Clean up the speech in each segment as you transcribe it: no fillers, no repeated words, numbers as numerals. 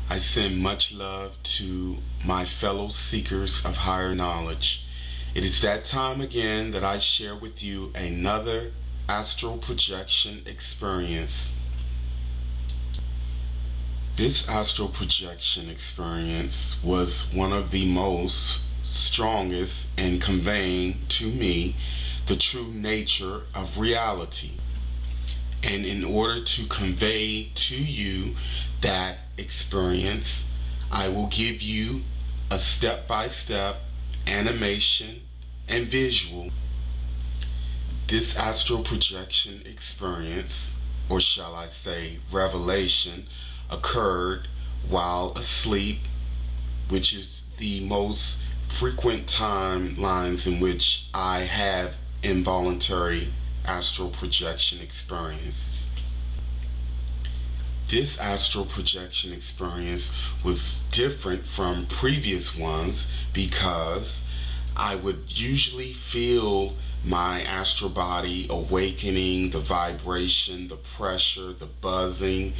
I send much love to my fellow seekers of higher knowledge. It is that time again that I share with you another astral projection experience. This astral projection experience was one of the most strongest in conveying to me the true nature of reality. And in order to convey to you that experience, I will give you a step-by-step animation and visual. This astral projection experience, or shall I say revelation, occurred while asleep, which is the most frequent timelines in which I have involuntary astral projection experiences. This astral projection experience was different from previous ones because I would usually feel my astral body awakening, the vibration, the pressure, the buzzing.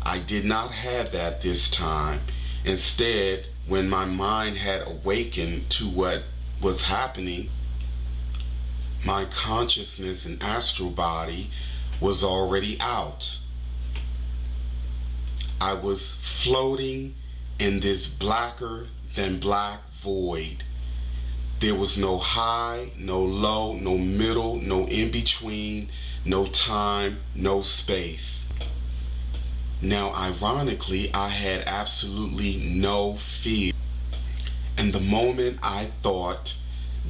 I did not have that this time. Instead, when my mind had awakened to what was happening, my consciousness and astral body was already out. I was floating in this blacker than black void. There was no high, no low, no middle, no in between, no time, no space. Now, ironically, I had absolutely no fear. And the moment I thought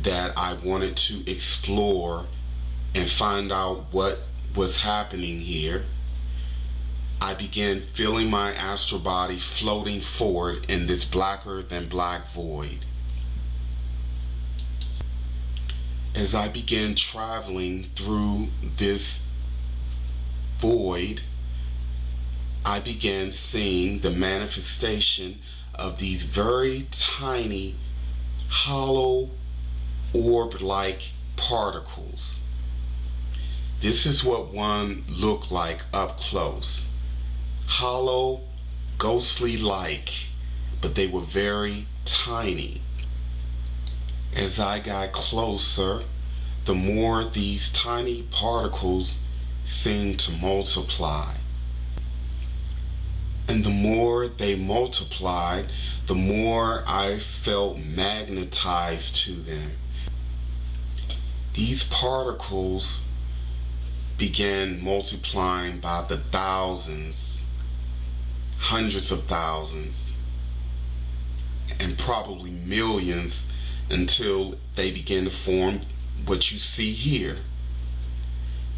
that I wanted to explore and find out what was happening here, I began feeling my astral body floating forward in this blacker than black void. As I began traveling through this void, I began seeing the manifestation of these very tiny, hollow, orb-like particles. This is what one looked like up close. Hollow, ghostly-like, but they were very tiny. As I got closer, the more these tiny particles seemed to multiply. And the more they multiplied, the more I felt magnetized to them. These particles began multiplying by the thousands, hundreds of thousands, and probably millions until they began to form what you see here.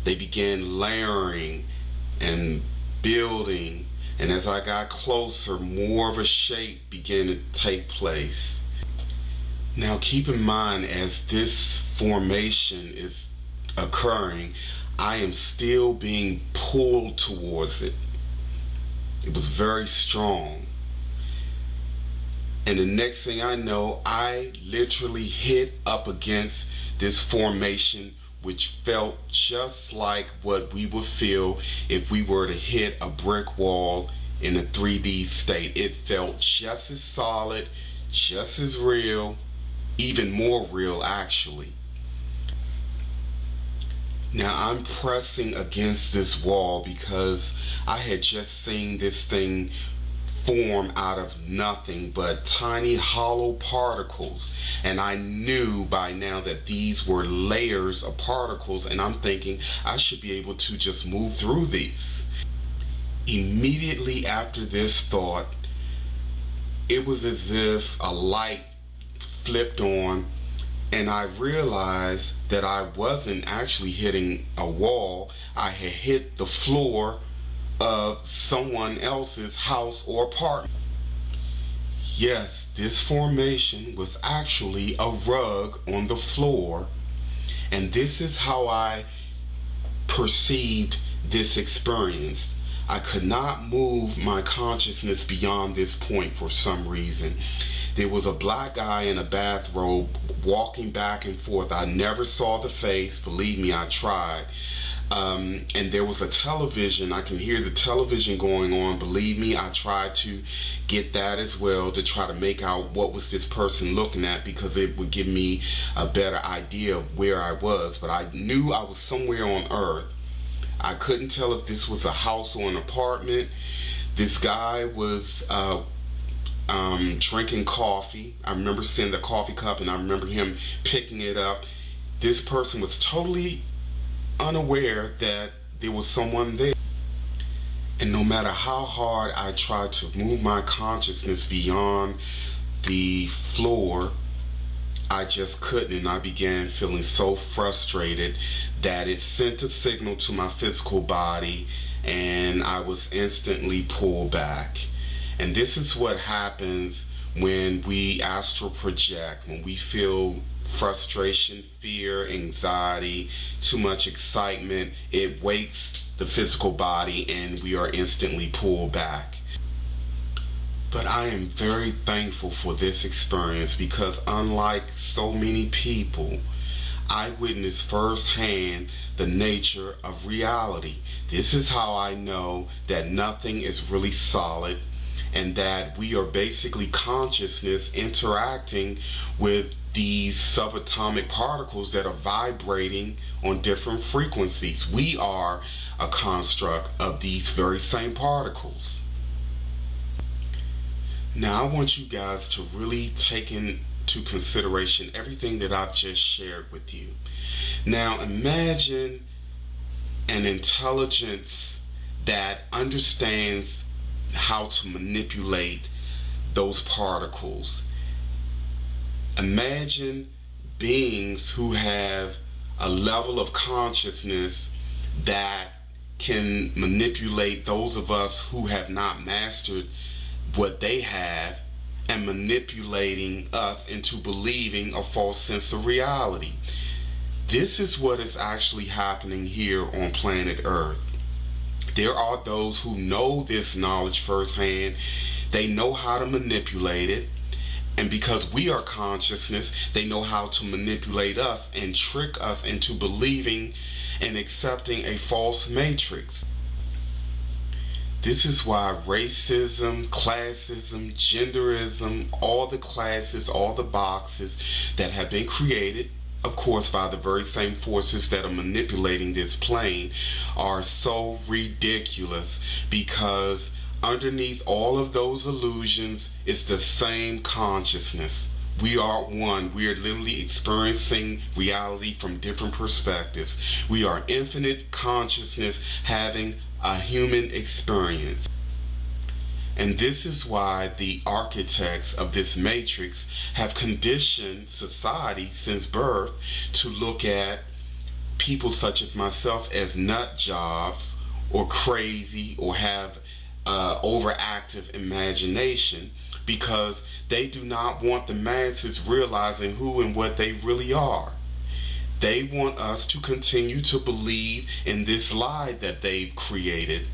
They began layering and building, and as I got closer, more of a shape began to take place. Now keep in mind, as this formation is occurring, I am still being pulled towards it. It was very strong. And the next thing I know, I literally hit up against this formation, which felt just like what we would feel if we were to hit a brick wall in a 3D state. It felt just as solid, just as real, even more real actually. Now I'm pressing against this wall because I had just seen this thing form out of nothing but tiny hollow particles, and I knew by now that these were layers of particles, and I'm thinking I should be able to just move through these. Immediately after this thought, it was as if a light flipped on, and I realized that I wasn't actually hitting a wall. I had hit the floor of someone else's house or apartment. Yes, this formation was actually a rug on the floor, and this is how I perceived this experience. I could not move my consciousness beyond this point for some reason. There was a black guy in a bathrobe walking back and forth. I never saw the face, believe me, I tried. And there was a television. I can hear the television going on. Believe me, I tried to get that as well to try to make out what was this person looking at, because it would give me a better idea of where I was. But I knew I was somewhere on Earth. I couldn't tell if this was a house or an apartment. This guy was drinking coffee. I remember seeing the coffee cup, and I remember him picking it up. This person was totally unaware that there was someone there. And no matter how hard I tried to move my consciousness beyond the floor, I just couldn't, and I began feeling so frustrated that it sent a signal to my physical body, and I was instantly pulled back. And this is what happens when we astral project, when we feel frustration, fear, anxiety, too much excitement. It wakes the physical body and we are instantly pulled back. But I am very thankful for this experience, because unlike so many people, I witnessed firsthand the nature of reality. This is how I know that nothing is really solid, and that we are basically consciousness interacting with these subatomic particles that are vibrating on different frequencies. We are a construct of these very same particles. Now I want you guys to really take into consideration everything that I've just shared with you. Now imagine an intelligence that understands how to manipulate those particles. Imagine beings who have a level of consciousness that can manipulate those of us who have not mastered what they have, and manipulating us into believing a false sense of reality. This is what is actually happening here on planet Earth. There are those who know this knowledge firsthand. They know how to manipulate it. And because we are consciousness, they know how to manipulate us and trick us into believing and accepting a false matrix. This is why racism, classism, genderism, all the classes, all the boxes that have been created, of course by the very same forces that are manipulating this plane, are so ridiculous, because underneath all of those illusions is the same consciousness. We are one. We are literally experiencing reality from different perspectives. We are infinite consciousness having a human experience. And this is why the architects of this matrix have conditioned society since birth to look at people such as myself as nut jobs, or crazy, or have overactive imagination, because they do not want the masses realizing who and what they really are. They want us to continue to believe in this lie that they've created,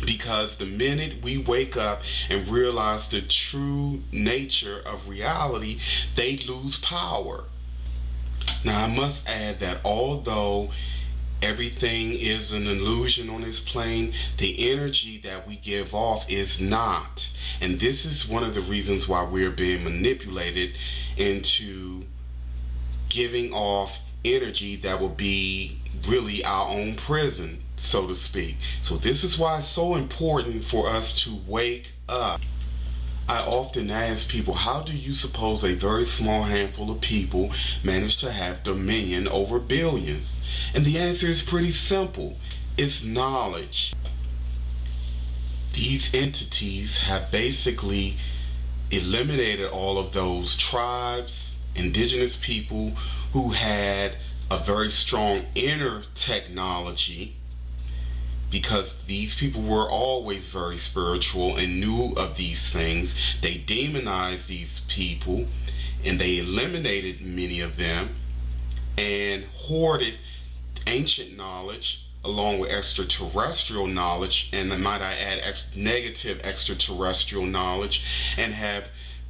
because the minute we wake up and realize the true nature of reality, they lose power. Now I must add that although everything is an illusion on this plane, the energy that we give off is not. And this is one of the reasons why we're being manipulated into giving off energy that will be really our own prison, so to speak. So this is why it's so important for us to wake up. I often ask people, how do you suppose a very small handful of people manage to have dominion over billions? And the answer is pretty simple. It's knowledge. These entities have basically eliminated all of those tribes, indigenous people who had a very strong inner technology, because these people were always very spiritual and knew of these things. They demonized these people and they eliminated many of them and hoarded ancient knowledge along with extraterrestrial knowledge, and might I add negative extraterrestrial knowledge, and have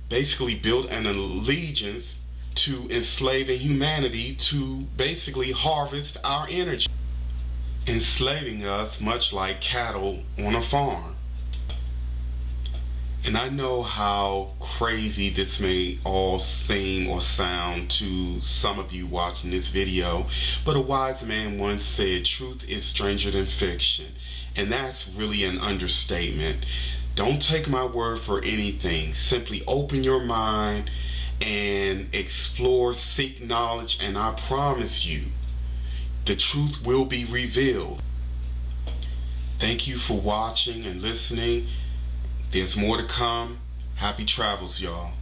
basically built an allegiance to enslaving humanity to basically harvest our energy. enslaving us much like cattle on a farm. And I know how crazy this may all seem or sound to some of you watching this video, but a wise man once said, truth is stranger than fiction. And that's really an understatement. Don't take my word for anything. Simply open your mind and explore, seek knowledge, and I promise you, the truth will be revealed. Thank you for watching and listening. There's more to come. Happy travels, y'all.